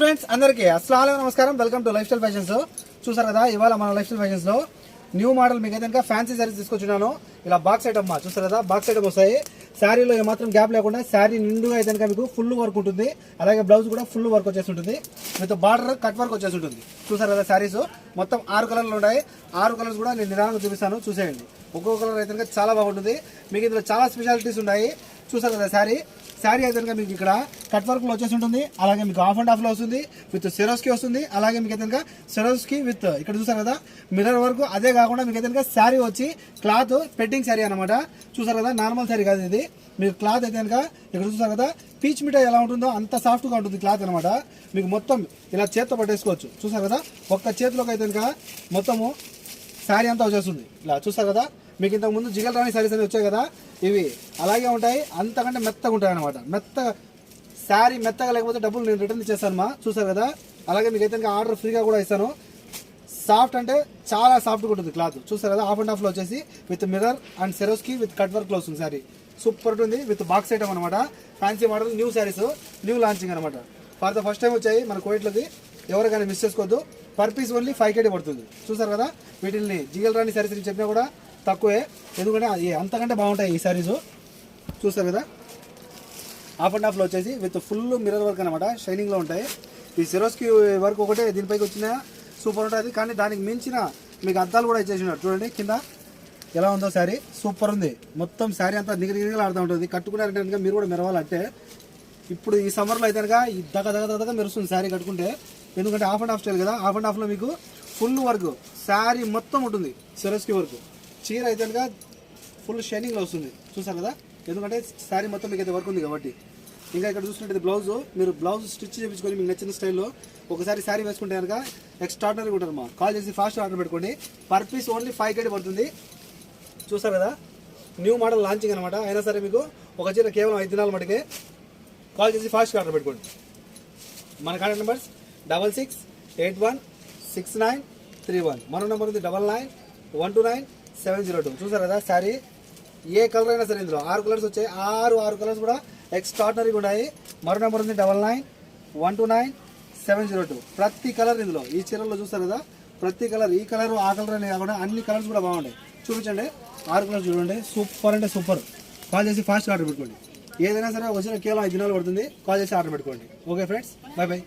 Friends అందరికీ అస్సలాము నమస్కారం. Welcome to life style fashions. చూసారు కదా, ఇవాళ మన లైఫ్ స్టైల్ ఫ్యాషన్స్ లో న్యూ మోడల్ మీకు అయితే ఫ్యాన్సీ శారీస్ తీసుకొచ్చున్నాను. ఇలా బాక్స్ ఐటమ్ చూసారు కదా, బాక్స్ ఐటమ్ వస్తాయి. శారీలో ఏమాత్రం గ్యాప్ లేకుండా శారీ నిండుగా అయితే మీకు ఫుల్ వర్క్ ఉంటుంది. అలాగే బ్లౌజ్ కూడా ఫుల్ వర్క్ వచ్చేసి ఉంటుంది. విత్ బార్డర్ కట్ వర్క్ వచ్చేసి ఉంటుంది. చూసారు కదా, శారీస్ మొత్తం 6 కలర్లు ఉన్నాయి. 6 కలర్స్ కూడా నేను నిదానంగా చూపిస్తాను, చూసేయండి. ఒక్కొక్క కలర్ అయితే చాలా బాగుంటుంది. మీకు ఇందులో చాలా స్పెషాలిటీస్ ఉన్నాయి. చూసారు కదా, శారీ అయితే మీకు ఇక్కడ కట్ వర్క్ లో వచ్చేసి ఉంటుంది. అలాగే మీకు హాఫ్ అండ్ హాఫ్ లో వస్తుంది, విత్ సెరోస్కి వస్తుంది. అలాగే మీకు అయితే సెరోస్కి విత్ ఇక్కడ చూసారు కదా మిర్రర్ వర్క్. అదే కాకుండా మీకు అయితే శారీ వచ్చి క్లాత్ పెట్టింగ్ శారీ అనమాట. చూసారు కదా, నార్మల్ శారీ కాదు ఇది. మీకు క్లాత్ అయితే ఇక్కడ చూసారు కదా, పీచ్ మిఠాయి ఎలా ఉంటుందో అంత సాఫ్ట్ గా ఉంటుంది క్లాత్ అనమాట. మీకు మొత్తం ఇలా చేత్తో పట్టేసుకోవచ్చు. చూసారు కదా, ఒక్క చేతిలోకి అయితే మొత్తము శారీ అంతా వచ్చేస్తుంది. ఇలా చూసారు కదా, మీకు ఇంతకు ముందు జిగల్ రాణి శారీస్ అని వచ్చాయి కదా, ఇవి అలాగే ఉంటాయి. అంతకంటే మెత్తగా ఉంటాయి అనమాట. శారీ మెత్తగా లేకపోతే డబ్బులు నేను రిటర్న్ ఇచ్చేస్తాను మా. చూసారు కదా, అలాగే మీకు అయితే ఆర్డర్ ఫ్రీగా కూడా ఇస్తాను. సాఫ్ట్ అంటే చాలా సాఫ్ట్గా ఉంటుంది క్లాత్. చూసారు కదా, హాఫ్ అండ్ హాఫ్లో వచ్చేసి with mirror and Swarovski with cut వర్క్లో వస్తుంది శారీ. సూపర్ ఉంటుంది. విత్ బాక్స్ ఐటమ్ అనమాట. Fancy model new saris, new launching అనమాట. ఫర్ ద ఫస్ట్ టైం వచ్చాయి మన కోవిడ్లోకి. ఎవరికైనా మిస్ చేసుకోవద్దు. పర్ పీస్ ఓన్లీ 5 KD పడుతుంది. చూసారు కదా, వీటిని జిగల్ రాణి శారీస్ చెప్పినా కూడా తక్కువే, ఎందుకంటే అంతకంటే బాగుంటాయి ఈ శారీస్. చూస్తారు కదా, హాఫ్ అండ్ హాఫ్లో వచ్చేసి విత్ ఫుల్ మిర్రర్ వర్క్ అనమాట. షైనింగ్లో ఉంటాయి. ఈ సెరోస్కి వర్క్ ఒకటే దీనిపైకి వచ్చిన సూపర్ ఉంటుంది. కానీ దానికి మించిన మీకు అద్దాలు కూడా ఇచ్చేసినారు. చూడండి కింద ఎలా ఉందో శారీ, సూపర్ ఉంది. మొత్తం శారీ అంతా నిగనిగలు ఆడుతూ ఉంటుంది. కట్టుకున్నారంటే మీరు కూడా మెరవాలంటే ఇప్పుడు ఈ సమ్మర్లో అయితే ఈ దగ్గర మెరుస్తుంది శారీ కట్టుకుంటే. ఎందుకంటే హాఫ్ అండ్ హాఫ్ స్టైల్ కదా, హాఫ్ అండ్ హాఫ్లో మీకు ఫుల్ వర్క్ శారీ మొత్తం ఉంటుంది. సెరోస్కి వర్క్ చీర అయితే ఫుల్ షైనింగ్లో వస్తుంది. చూసారు కదా, ఎందుకంటే శారీ మొత్తం మీకు అయితే వర్క్ ఉంది కాబట్టి. ఇంకా ఇక్కడ చూసుకుంటే బ్లౌజ్, మీరు బ్లౌజ్ స్టిచ్ చేయించుకొని మీకు నచ్చిన స్టైల్లో ఒకసారి శారీ వేసుకుంటే కనుక ఎక్స్ట్రాడనరీగా ఉంటుంది మా. కాల్ చేసి ఫాస్ట్ ఆర్డర్ పెట్టుకోండి. పర్ పీస్ ఓన్లీ 5 KD పడుతుంది. చూసారు కదా, న్యూ మోడల్ లాంచింగ్ అనమాట. అయినా సరే మీకు ఒక చీర కేవలం 5 దినాల మటుకే. కాల్ చేసి ఫాస్ట్గా ఆర్డర్ పెట్టుకోండి. మన కాంటాక్ట్ నెంబర్స్ 66816931. మరో నెంబర్ ఉంది 99129702. చూసారు కదా, శారీ ఏ కలర్ అయినా సరే ఇందులో 6 కలర్స్ వచ్చాయి. 6 కలర్స్ కూడా ఎక్స్ట్రాడనరీగా ఉన్నాయి. మరో నెంబర్ ఉంది 99129702. ప్రతి కలర్ ఇందులో ఈ చీరల్లో చూస్తారు కదా, ప్రతి కలర్ ఈ కలర్ ఆ కలర్ అనే కాకుండా అన్ని కలర్స్ కూడా బాగున్నాయి. చూపించండి, 6 కలర్స్ చూడండి, సూపర్ అంటే సూపర్. కాల్ చేసి ఫాస్ట్ ఆర్డర్ పెట్టుకోండి. ఏదైనా సరే వచ్చిన కేవలం 5 దినాలు పడుతుంది. కాల్ చేసి ఆర్డర్ పెట్టుకోండి. Okay friends, by by.